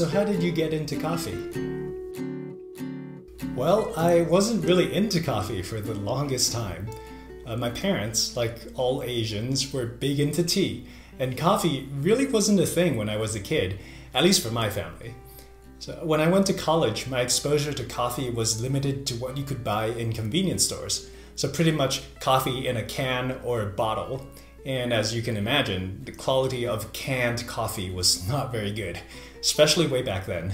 So how did you get into coffee? Well, I wasn't really into coffee for the longest time. My parents, like all Asians, were big into tea, and coffee really wasn't a thing when I was a kid, at least for my family. So when I went to college, my exposure to coffee was limited to what you could buy in convenience stores. So pretty much coffee in a can or a bottle. And as you can imagine, the quality of canned coffee was not very good, especially way back then.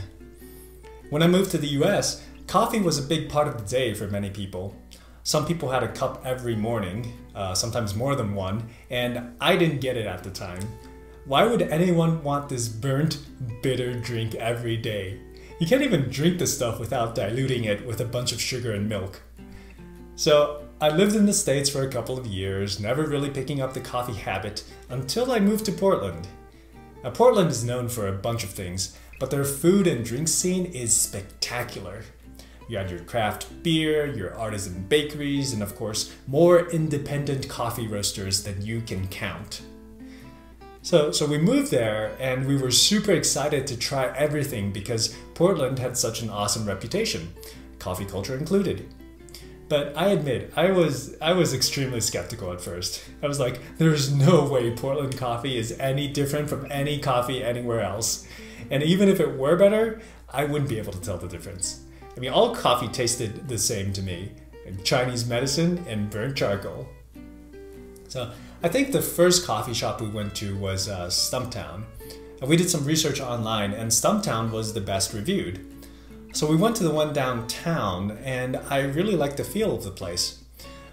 When I moved to the US, coffee was a big part of the day for many people. Some people had a cup every morning, sometimes more than one, and I didn't get it at the time. Why would anyone want this burnt, bitter drink every day? You can't even drink the stuff without diluting it with a bunch of sugar and milk. So I lived in the States for a couple of years, never really picking up the coffee habit until I moved to Portland. Now, Portland is known for a bunch of things, but their food and drink scene is spectacular. You had your craft beer, your artisan bakeries, and of course, more independent coffee roasters than you can count. So we moved there and we were super excited to try everything because Portland had such an awesome reputation, coffee culture included. But I admit, I was extremely skeptical at first. I was like, there's no way Portland coffee is any different from any coffee anywhere else. And even if it were better, I wouldn't be able to tell the difference. I mean, all coffee tasted the same to me, Chinese medicine and burnt charcoal. So I think the first coffee shop we went to was Stumptown. We did some research online and Stumptown was the best reviewed. So we went to the one downtown and I really liked the feel of the place.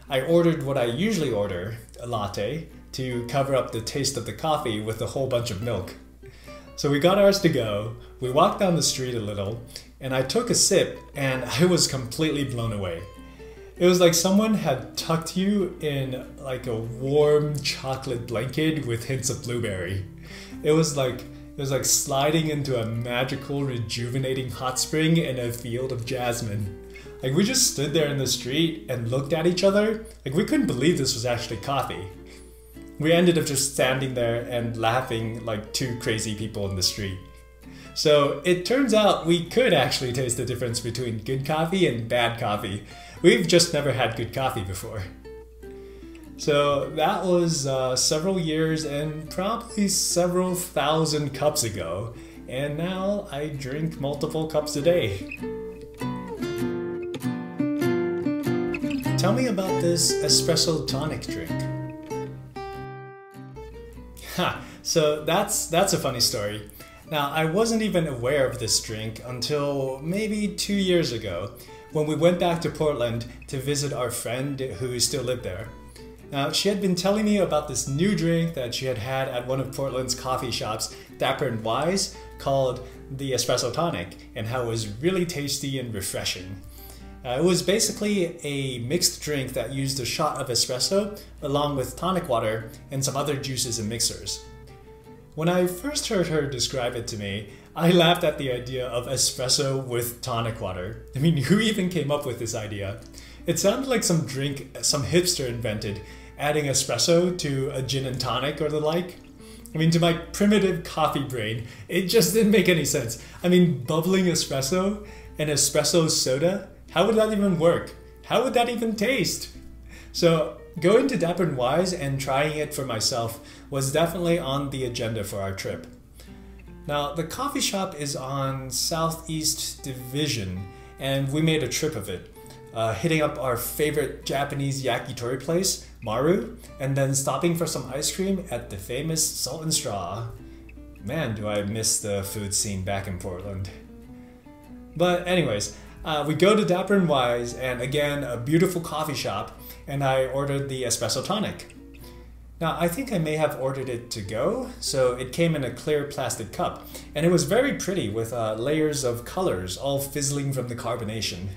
I ordered what I usually order, a latte, to cover up the taste of the coffee with a whole bunch of milk. So we got ours to go, we walked down the street a little, and I took a sip and I was completely blown away. It was like someone had tucked you in like a warm chocolate blanket with hints of blueberry. It was like sliding into a magical, rejuvenating hot spring in a field of jasmine. Like we just stood there in the street and looked at each other. Like we couldn't believe this was actually coffee. We ended up just standing there and laughing like two crazy people in the street. So it turns out we could actually taste the difference between good coffee and bad coffee. We've just never had good coffee before. So that was several years and probably several thousand cups ago. And now I drink multiple cups a day. Tell me about this espresso tonic drink. So that's a funny story. Now, I wasn't even aware of this drink until maybe 2 years ago when we went back to Portland to visit our friend who still lived there. Now, she had been telling me about this new drink that she had had at one of Portland's coffee shops, Dapper and Wise, called the espresso tonic, and how it was really tasty and refreshing. It was basically a mixed drink that used a shot of espresso along with tonic water and some other juices and mixers. When I first heard her describe it to me, I laughed at the idea of espresso with tonic water. I mean, who even came up with this idea? It sounded like some drink some hipster invented, adding espresso to a gin and tonic or the like. I mean, to my primitive coffee brain, it just didn't make any sense. I mean, bubbling espresso and espresso soda? How would that even work? How would that even taste? So going to Dapper and Wise and trying it for myself was definitely on the agenda for our trip. Now, the coffee shop is on Southeast Division, and we made a trip of it, hitting up our favorite Japanese yakitori place, Maru, and then stopping for some ice cream at the famous Salt and Straw. Man, do I miss the food scene back in Portland. But anyways, we go to Dapper and Wise, and again, a beautiful coffee shop, and I ordered the espresso tonic. Now, I think I may have ordered it to go, so it came in a clear plastic cup, and it was very pretty with layers of colors all fizzling from the carbonation.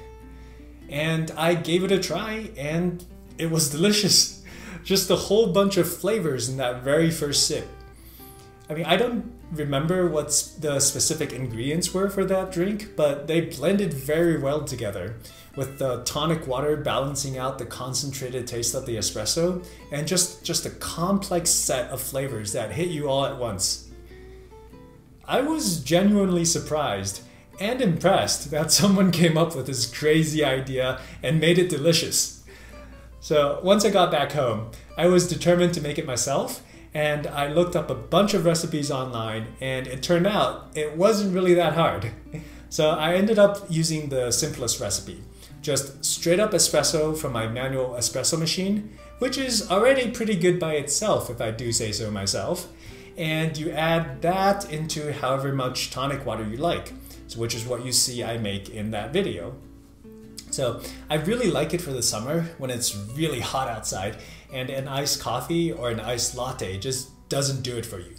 And I gave it a try, and it was delicious. Just a whole bunch of flavors in that very first sip. I mean, I don't remember what the specific ingredients were for that drink, but they blended very well together, with the tonic water balancing out the concentrated taste of the espresso, and just a complex set of flavors that hit you all at once. I was genuinely surprised and impressed that someone came up with this crazy idea and made it delicious. So once I got back home, I was determined to make it myself, and I looked up a bunch of recipes online, and it turned out it wasn't really that hard. So I ended up using the simplest recipe, just straight up espresso from my manual espresso machine, which is already pretty good by itself if I do say so myself. And you add that into however much tonic water you like, which is what you see I make in that video. So I really like it for the summer when it's really hot outside and an iced coffee or an iced latte just doesn't do it for you.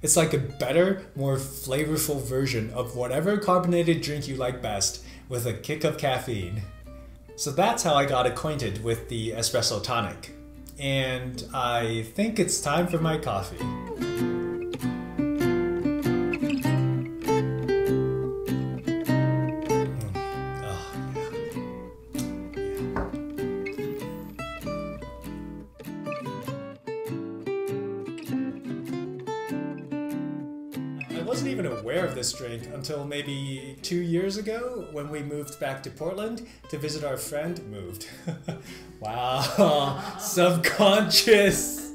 It's like a better, more flavorful version of whatever carbonated drink you like best with a kick of caffeine. So that's how I got acquainted with the espresso tonic. And I think it's time for my coffee. I wasn't even aware of this drink until maybe 2 years ago when we moved back to Portland to visit our friend. Wow, subconscious.